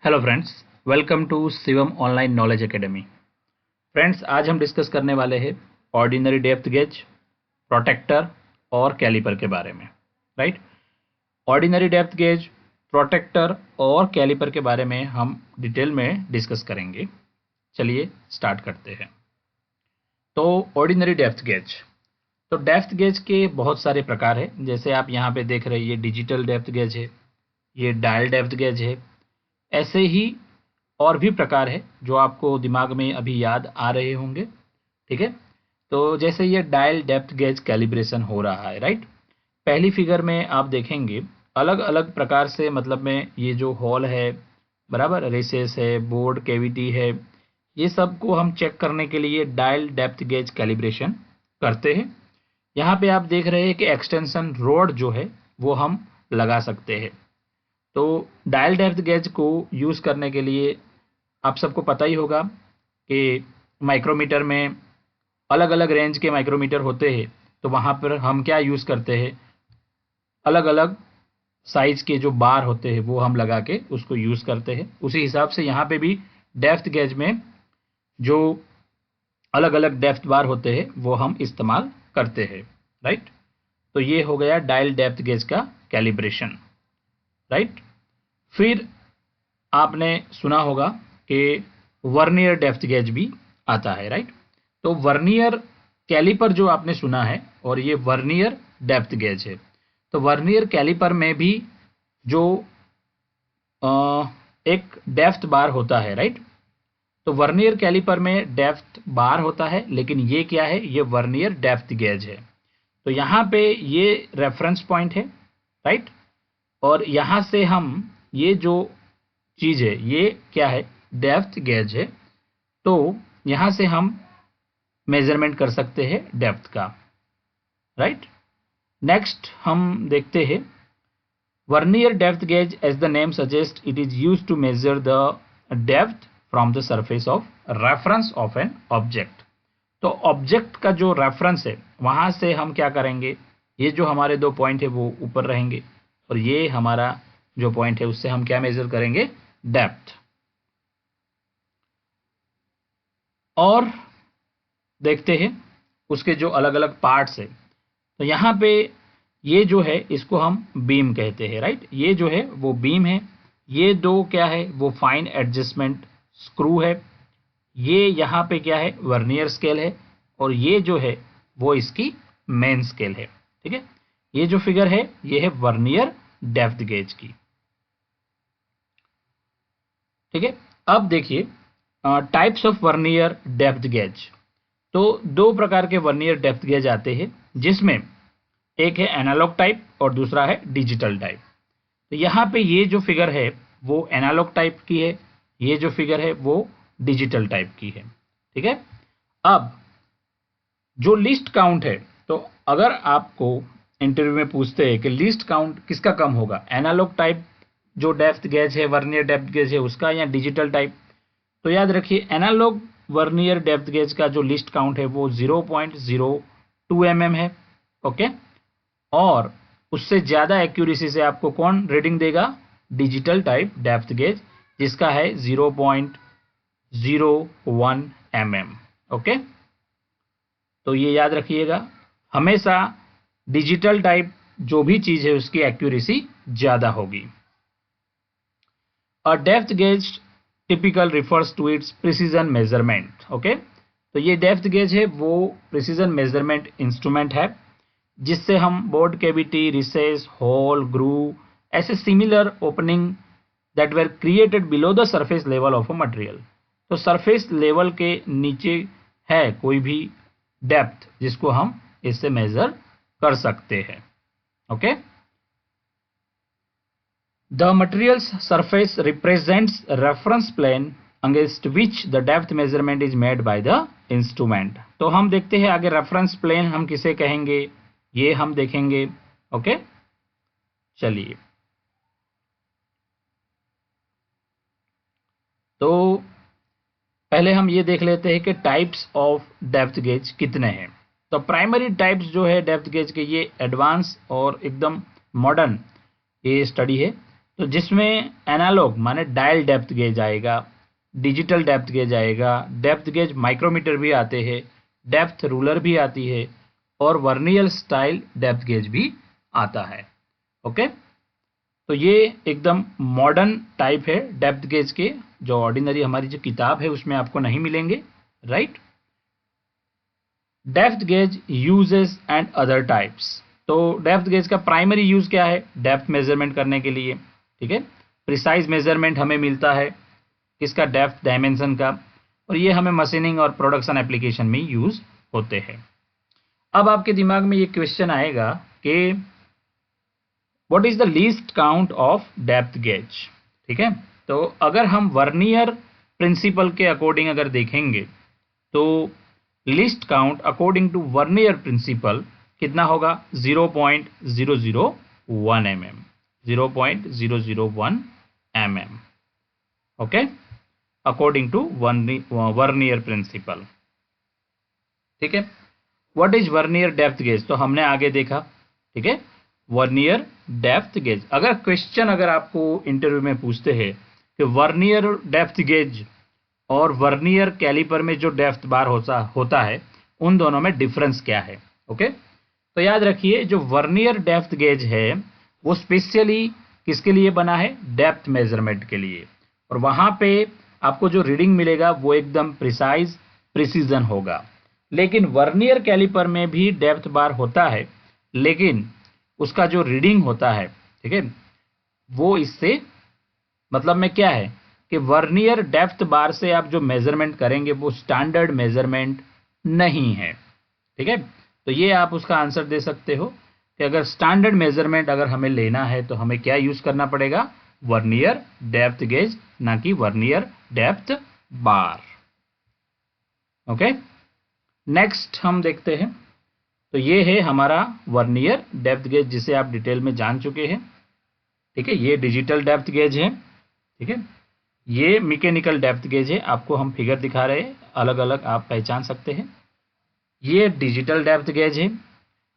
Hello friends, welcome to Shivam online knowledge academy. Friends, आज हम discuss करने वाले हैं ऑर्डिनरी डेप्थ गेज, प्रोटेक्टर और कैलिपर के बारे में। Right, ordinary depth gauge, protractor और कैलिपर के बारे में हम डिटेल में डिस्कस करेंगे। चलिए स्टार्ट करते हैं। तो ऑर्डिनरी डेप्थ गेज, तो डेप्थ गेज के बहुत सारे प्रकार हैं। जैसे आप यहाँ पे देख रहे हैं, ये डिजिटल डेप्थ गेज है, ये डायल डेप्थ गेज है। ऐसे ही और भी प्रकार है जो आपको दिमाग में अभी याद आ रहे होंगे। ठीक है, तो जैसे ये डायल डेप्थ गेज कैलिब्रेशन हो रहा है। राइट, पहली फिगर में आप देखेंगे अलग अलग प्रकार से, मतलब में ये जो होल है, बराबर, रेसेस है, बोर्ड कैविटी है, ये सब को हम चेक करने के लिए डायल डेप्थ गेज कैलिब्रेशन करते हैं। यहाँ पे आप देख रहे हैं कि एक्सटेंशन रोड जो है वो हम लगा सकते हैं। तो डायल डेप्थ गेज को यूज़ करने के लिए आप सबको पता ही होगा कि माइक्रोमीटर में अलग अलग रेंज के माइक्रोमीटर होते हैं। तो वहाँ पर हम क्या यूज़ करते हैं, अलग अलग साइज के जो बार होते हैं वो हम लगा के उसको यूज़ करते हैं। उसी हिसाब से यहाँ पे भी डेप्थ गेज में जो अलग अलग डेप्थ बार होते हैं वो हम इस्तेमाल करते हैं। राइट, तो ये हो गया डायल डेप्थ गेज का कैलिब्रेशन। राइट, फिर आपने सुना होगा कि वर्नियर डेप्थ गेज भी आता है। राइट, तो वर्नियर कैलिपर जो आपने सुना है और ये वर्नियर डेप्थ गेज है। तो वर्नियर कैलिपर में भी जो एक डेप्थ बार होता है। राइट, तो वर्नियर कैलिपर में डेप्थ बार होता है, लेकिन ये क्या है, ये वर्नियर डेप्थ गेज है। तो यहाँ पे ये रेफरेंस पॉइंट है। राइट, और यहाँ से हम ये जो चीज़ है ये क्या है, डेप्थ गेज है। तो यहाँ से हम मेजरमेंट कर सकते हैं डेप्थ का। राइट, नेक्स्ट हम देखते हैं vernier depth gauge. As the name suggest, it is used to measure the depth from the surface of reference of an object. तो ऑब्जेक्ट का जो रेफरेंस है वहाँ से हम क्या करेंगे, ये जो हमारे दो पॉइंट है वो ऊपर रहेंगे और ये हमारा जो पॉइंट है उससे हम क्या मेजर करेंगे, डेप्थ। और देखते हैं उसके जो अलग अलग पार्ट्स है। तो यहाँ पे ये जो है इसको हम बीम कहते हैं। राइट, ये जो है वो बीम है। ये दो क्या है, वो फाइन एडजस्टमेंट स्क्रू है। ये यहाँ पे क्या है, वर्नियर स्केल है। और ये जो है वो इसकी मेन स्केल है। ठीक है, ये जो फिगर है ये है वर्नियर डेप्थ गेज की। ठीक है, अब देखिए types of vernier depth gauge. तो दो प्रकार के वर्नियर डेप्थ गेज आते हैं, जिसमें एक है एनालॉग टाइप और दूसरा है डिजिटल टाइप। तो यहाँ पे ये जो फिगर है वो एनालॉग टाइप की है, ये जो फिगर है वो डिजिटल टाइप की है। ठीक है, अब जो लिस्ट काउंट है, तो अगर आपको इंटरव्यू में पूछते हैं कि लिस्ट काउंट किसका कम होगा, एनालॉग टाइप जो डेप्थ गेज है, वर्नियर डेप्थ गेज है उसका, या डिजिटल टाइप, तो याद रखिए एनालॉग वर्नियर डेप्थ गेज का जो लिस्ट काउंट है वो 0.02 mm है। ओके, और उससे ज़्यादा एक्यूरेसी से आपको कौन रीडिंग देगा, डिजिटल टाइप डेप्थ गेज, जिसका है 0.01 mm। ओके, तो ये याद रखिएगा, हमेशा डिजिटल टाइप जो भी चीज़ है उसकी एक्यूरेसी ज़्यादा होगी। A depth gauge typical refers to its precision measurement. Okay, तो ये डेप्थ गेज है वो प्रिसीजन मेजरमेंट इंस्ट्रूमेंट है, जिससे हम bored cavity, recess, hole, groove, ऐसे similar opening that were created below the surface level of a material. तो surface level के नीचे है कोई भी डेप्थ जिसको हम इससे मेजर कर सकते हैं। Okay, the material's surface represents a reference plane against which the depth measurement is made by the instrument। तो हम देखते हैं आगे रेफरेंस प्लेन हम किसे कहेंगे, ये हम देखेंगे। ओके, चलिए, तो पहले हम ये देख लेते हैं कि टाइप्स ऑफ डेप्थ गेज कितने हैं। तो प्राइमरी टाइप्स जो है डेप्थ गेज के, ये एडवांस और एकदम मॉडर्न ये स्टडी है। तो जिसमें एनालॉग माने डायल डेप्थ गेज आएगा, डिजिटल डेप्थ गेज आएगा, डेप्थ गेज माइक्रोमीटर भी आते हैं, डेप्थ रूलर भी आती है और वर्नियर स्टाइल डेप्थ गेज भी आता है। ओके, तो ये एकदम मॉडर्न टाइप है डेप्थ गेज के, जो ऑर्डिनरी हमारी जो किताब है उसमें आपको नहीं मिलेंगे, right. Depth gauge uses and other types. तो डेप्थ गेज का प्राइमरी यूज क्या है? डेप्थ मेजरमेंट करने के लिए, ठीक है। प्रिसाइज मेजरमेंट हमें मिलता है किसका? डेप्थ डायमेंशन का, और ये हमें मशीनिंग और प्रोडक्शन एप्लीकेशन में यूज होते हैं। अब आपके दिमाग में ये क्वेश्चन आएगा कि what is the least count of depth gauge, ठीक है। तो अगर हम वर्नियर प्रिंसिपल के अकॉर्डिंग अगर देखेंगे तो least count according to vernier principle कितना होगा? 0.001 mm, 0.001 mm, okay, according to vernier principle, ठीक है। What is vernier depth gauge? तो हमने आगे देखा, ठीक है। वर्नियर डेप्थ गेज, अगर क्वेश्चन अगर आपको इंटरव्यू में पूछते हैं कि वर्नियर डेप्थ गेज और वर्नियर कैलिपर में जो डेप्थ बार होता है उन दोनों में डिफरेंस क्या है? ओके, तो याद रखिए जो वर्नियर डेप्थ गेज है वो स्पेशली किसके लिए बना है? डेप्थ मेजरमेंट के लिए, और वहां पे आपको जो रीडिंग मिलेगा वो एकदम प्रिसीजन होगा। लेकिन वर्नियर कैलिपर में भी डेप्थ बार होता है, लेकिन उसका जो रीडिंग होता है, ठीक है, वो इससे मतलब में क्या है कि वर्नियर डेप्थ बार से आप जो मेजरमेंट करेंगे वो स्टैंडर्ड मेजरमेंट नहीं है, ठीक है। तो ये आप उसका आंसर दे सकते हो कि अगर स्टैंडर्ड मेजरमेंट अगर हमें लेना है तो हमें क्या यूज करना पड़ेगा? वर्नियर डेप्थ गेज, ना कि वर्नियर डेप्थ बार। ओके, नेक्स्ट हम देखते हैं। तो ये है हमारा वर्नियर डेप्थ गेज जिसे आप डिटेल में जान चुके हैं, ठीक है। ये डिजिटल डेप्थ गेज है, ठीक है। ये मैकेनिकल डेप्थ गेज है, आपको हम फिगर दिखा रहे हैं, अलग अलग आप पहचान सकते हैं। ये डिजिटल डेप्थ गेज है।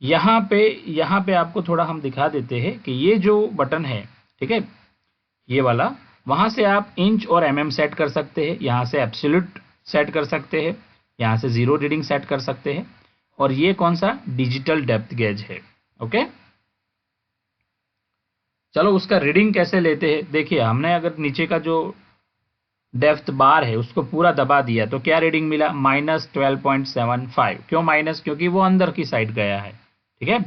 यहाँ पे आपको थोड़ा हम दिखा देते हैं कि ये जो बटन है, ठीक है, ये वाला, वहां से आप इंच और एमएम सेट कर सकते हैं, यहाँ से एब्सोल्यूट सेट कर सकते हैं, यहाँ से जीरो रीडिंग सेट कर सकते हैं, और ये कौन सा? डिजिटल डेप्थ गेज है। ओके, चलो उसका रीडिंग कैसे लेते हैं? देखिए, हमने अगर नीचे का जो डेप्थ बार है उसको पूरा दबा दिया तो क्या रीडिंग मिला? -12.75। क्यों माइनस? क्योंकि वो अंदर की साइड गया है, ठीक है।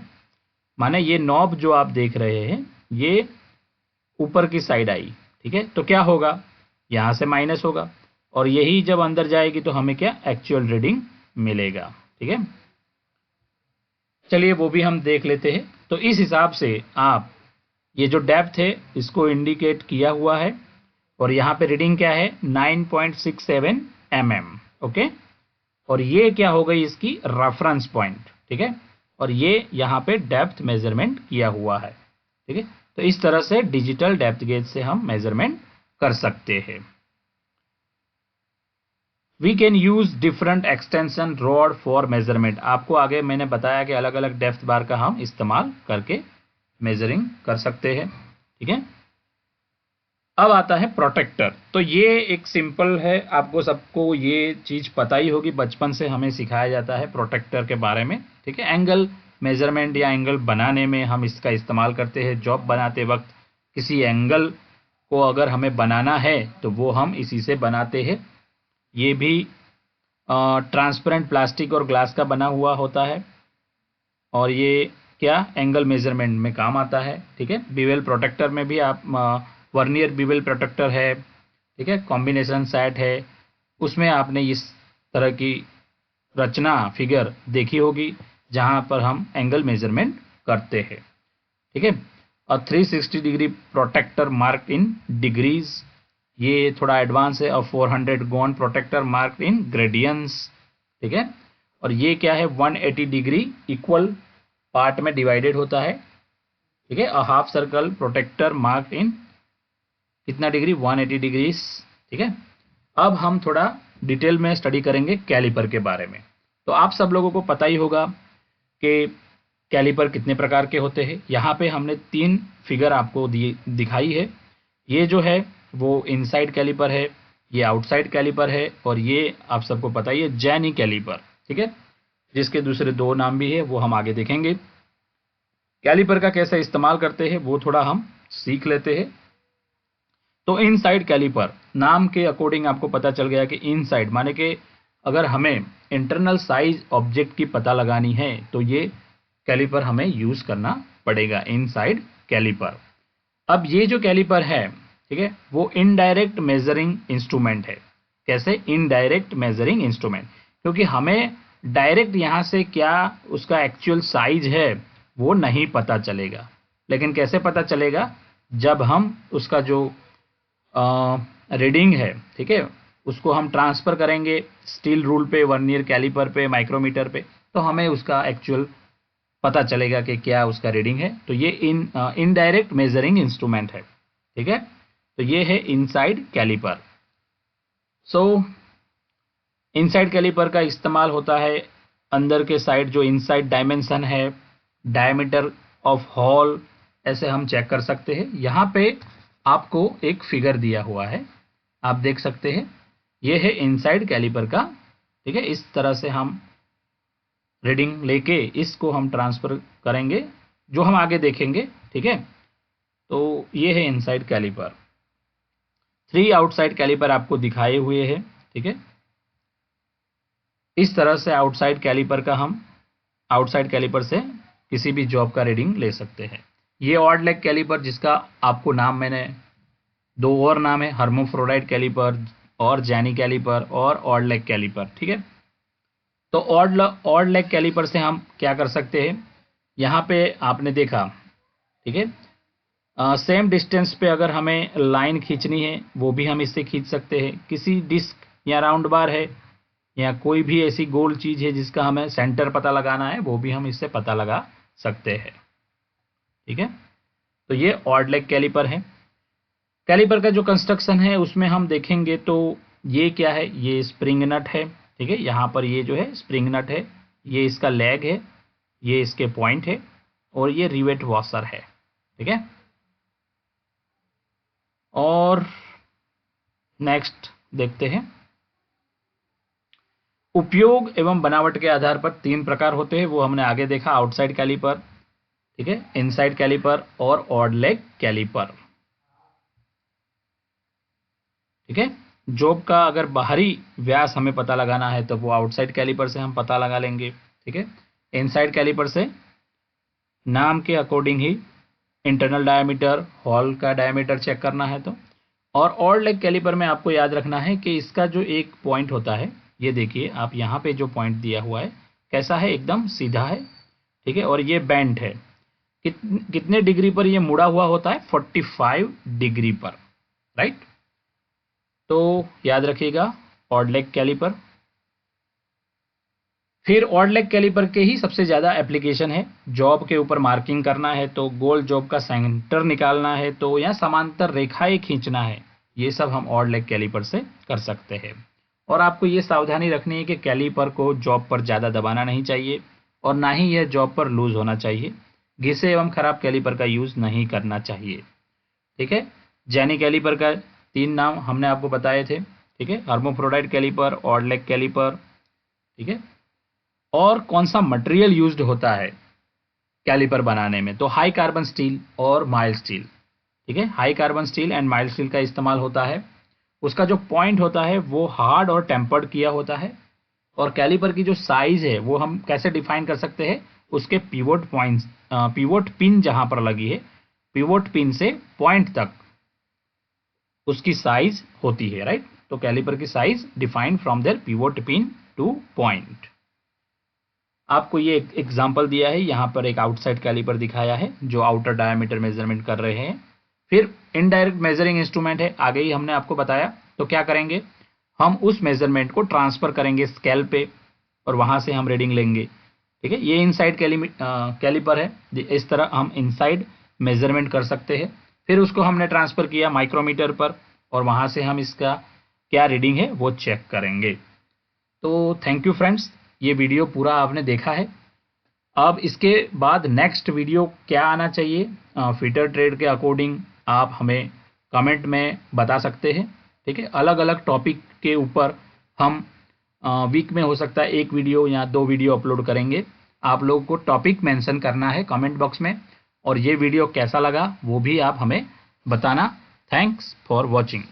माने ये नॉब जो आप देख रहे हैं ये ऊपर की साइड आई, ठीक है। तो क्या होगा? यहां से माइनस होगा, और यही जब अंदर जाएगी तो हमें क्या? एक्चुअल रीडिंग मिलेगा, ठीक है। चलिए वो भी हम देख लेते हैं। तो इस हिसाब से आप ये जो डेप्थ है इसको इंडिकेट किया हुआ है, और यहाँ पे रीडिंग क्या है? 9.67 mm, ओके। और ये क्या हो गई? इसकी रेफरेंस पॉइंट, ठीक है। और ये यहाँ पे डेप्थ मेजरमेंट किया हुआ है, ठीक है। तो इस तरह से डिजिटल डेप्थ गेज से हम मेजरमेंट कर सकते हैं। We can use different extension rod for measurement. आपको आगे मैंने बताया कि अलग अलग डेप्थ बार का हम इस्तेमाल करके मेजरिंग कर सकते हैं, ठीक है। अब आता है प्रोटेक्टर। तो ये एक सिंपल है, आपको सबको ये चीज पता ही होगी, बचपन से हमें सिखाया जाता है प्रोटेक्टर के बारे में, ठीक है। एंगल मेजरमेंट या एंगल बनाने में हम इसका इस्तेमाल करते हैं। जॉब बनाते वक्त किसी एंगल को अगर हमें बनाना है तो वो हम इसी से बनाते हैं। ये भी ट्रांसपेरेंट प्लास्टिक और ग्लास का बना हुआ होता है, और ये क्या? एंगल मेजरमेंट में काम आता है, ठीक है। बीवेल प्रोटेक्टर में भी आप वर्नियर बीवेल प्रोटेक्टर है, ठीक है, कॉम्बिनेशन सेट है, उसमें आपने इस तरह की रचना फिगर देखी होगी जहां पर हम एंगल मेजरमेंट करते हैं, ठीक है। और 360 degree protractor mark in degrees, ये थोड़ा एडवांस है। और 400 gon protractor mark in gradians, ठीक है। और ये क्या है? 180 डिग्री इक्वल पार्ट में डिवाइडेड होता है, ठीक है। और half circle protractor mark in कितना डिग्री? 180 डिग्रीज, ठीक है। अब हम थोड़ा डिटेल में स्टडी करेंगे कैलिपर के बारे में। तो आप सब लोगों को पता ही होगा कि कैलिपर कितने प्रकार के होते हैं। यहाँ पे हमने 3 फिगर आपको दिखाई है। ये जो है वो इनसाइड कैलिपर है, ये आउटसाइड कैलिपर है, और ये आप सबको पता ही है जैनी कैलिपर, ठीक है, जिसके दूसरे दो नाम भी है, वो हम आगे देखेंगे। कैलिपर का कैसे इस्तेमाल करते हैं वो थोड़ा हम सीख लेते हैं। तो इनसाइड कैलिपर नाम के अकॉर्डिंग आपको पता चल गया कि इनसाइड माने कि अगर हमें इंटरनल साइज ऑब्जेक्ट की पता लगानी है तो ये कैलिपर हमें यूज करना पड़ेगा, इनसाइड कैलिपर। अब ये जो कैलिपर है, ठीक है, वो इनडायरेक्ट मेजरिंग इंस्ट्रूमेंट है। कैसे? इनडायरेक्ट मेजरिंग इंस्ट्रूमेंट, क्योंकि हमें डायरेक्ट यहाँ से क्या उसका एक्चुअल साइज है वो नहीं पता चलेगा। लेकिन कैसे पता चलेगा? जब हम उसका जो रीडिंग है, ठीक है, उसको हम ट्रांसफर करेंगे स्टील रूल पे, वर्नियर कैलिपर पे, माइक्रोमीटर पे, तो हमें उसका एक्चुअल पता चलेगा कि क्या उसका रीडिंग है। तो ये इनडायरेक्ट मेजरिंग इंस्ट्रूमेंट है, ठीक है। तो ये है inside caliper. So inside caliper का इस्तेमाल होता है अंदर के साइड जो इनसाइड डायमेंशन है, डायमीटर ऑफ हॉल, ऐसे हम चेक कर सकते हैं। यहाँ पे आपको एक फिगर दिया हुआ है, आप देख सकते हैं, ये है इनसाइड कैलिपर का, ठीक है। इस तरह से हम रीडिंग लेके इसको हम ट्रांसफर करेंगे, जो हम आगे देखेंगे, ठीक है। तो ये है इनसाइड कैलिपर। 3 आउटसाइड कैलिपर आपको दिखाए हुए हैं, ठीक है। इस तरह से आउटसाइड कैलिपर का हम आउटसाइड कैलिपर से किसी भी जॉब का रीडिंग ले सकते हैं। ये ऑड लेग कैलिपर, जिसका आपको नाम मैंने 2 और नाम है, हर्मोफ्रोडाइट कैलिपर और जैनी कैलिपर और ऑड लेग कैलिपर, ठीक है। तो ऑड लेग कैलिपर से हम क्या कर सकते हैं? यहाँ पे आपने देखा, ठीक है, सेम डिस्टेंस पे अगर हमें लाइन खींचनी है वो भी हम इससे खींच सकते हैं। किसी डिस्क या राउंड बार है या कोई भी ऐसी गोल चीज है जिसका हमें सेंटर पता लगाना है, वो भी हम इससे पता लगा सकते हैं, ठीक है। तो ये ऑड लेग कैलिपर है। कैलिपर का जो कंस्ट्रक्शन है उसमें हम देखेंगे तो ये क्या है, ये स्प्रिंग नट है, ठीक है। यहाँ पर ये जो है स्प्रिंग नट है, ये इसका लेग है, ये इसके पॉइंट है, और ये रिवेट वॉशर है, ठीक है। और नेक्स्ट देखते हैं, उपयोग एवं बनावट के आधार पर 3 प्रकार होते हैं, वो हमने आगे देखा, आउटसाइड कैलिपर, ठीक है, इनसाइड कैलिपर और ऑड लेग कैलिपर, ठीक है। जॉब का अगर बाहरी व्यास हमें पता लगाना है तो वो आउटसाइड कैलिपर से हम पता लगा लेंगे, ठीक है। इनसाइड कैलिपर से नाम के अकॉर्डिंग ही इंटरनल डायमीटर, हॉल का डायमीटर चेक करना है तो। और ऑड लेग कैलिपर में आपको याद रखना है कि इसका जो एक पॉइंट होता है, ये देखिए आप यहाँ पे जो पॉइंट दिया हुआ है कैसा है, एकदम सीधा है, ठीक है, और ये बेंट है। कितने डिग्री पर ये मुड़ा हुआ होता है? 45 डिग्री पर, राइट। तो याद रखिएगा ऑड लेग कैलिपर। फिर ऑड लेग कैलिपर के ही सबसे ज़्यादा एप्लीकेशन है। जॉब के ऊपर मार्किंग करना है तो, गोल जॉब का सेंटर निकालना है तो, या समांतर रेखाएं खींचना है, ये सब हम ऑड लेग कैलिपर से कर सकते हैं। और आपको ये सावधानी रखनी है कि कैलिपर को जॉब पर ज़्यादा दबाना नहीं चाहिए और ना ही यह जॉब पर लूज होना चाहिए। घिसे एवं खराब कैलिपर का यूज़ नहीं करना चाहिए, ठीक है। जैनी कैलिपर का 3 नाम हमने आपको बताए थे, ठीक है, हर्मोफ्रोडाइट कैलिपर, ऑड लेग कैलिपर, ठीक है। और कौन सा मटेरियल यूज्ड होता है कैलिपर बनाने में? तो हाई कार्बन स्टील और माइल्ड स्टील, ठीक है। High carbon steel and mild steel का इस्तेमाल होता है। उसका जो पॉइंट होता है वो हार्ड और टेम्पर्ड किया होता है। और कैलिपर की जो साइज है वो हम कैसे डिफाइन कर सकते हैं? उसके पिवोट पॉइंट्स, पिवोट पिन जहां पर लगी है, पिवोट पिन से पॉइंट तक उसकी साइज होती है, राइट। तो कैलिपर की size defined from their pivot pin to point. आपको ये एक एग्जांपल दिया है, यहाँ पर एक आउटसाइड कैलिपर दिखाया है जो आउटर डायमीटर मेजरमेंट कर रहे हैं। फिर इनडायरेक्ट मेजरिंग इंस्ट्रूमेंट है, आगे ही हमने आपको बताया। तो क्या करेंगे, हम उस मेजरमेंट को ट्रांसफर करेंगे स्केल पे और वहां से हम रीडिंग लेंगे, ठीक है। ये इनसाइड कैलिपर है, इस तरह हम इनसाइड मेजरमेंट कर सकते हैं। फिर उसको हमने ट्रांसफर किया माइक्रोमीटर पर और वहां से हम इसका क्या रीडिंग है वो चेक करेंगे। तो थैंक यू फ्रेंड्स, ये वीडियो पूरा आपने देखा है। अब इसके बाद नेक्स्ट वीडियो क्या आना चाहिए, फीटर ट्रेड के अकॉर्डिंग आप हमें कमेंट में बता सकते हैं। ठीक है, अलग अलग टॉपिक के ऊपर हम वीक में हो सकता है 1 वीडियो या 2 वीडियो अपलोड करेंगे। आप लोगों को टॉपिक मेंशन करना है कमेंट बॉक्स में, और ये वीडियो कैसा लगा वो भी आप हमें बताना। Thanks for watching.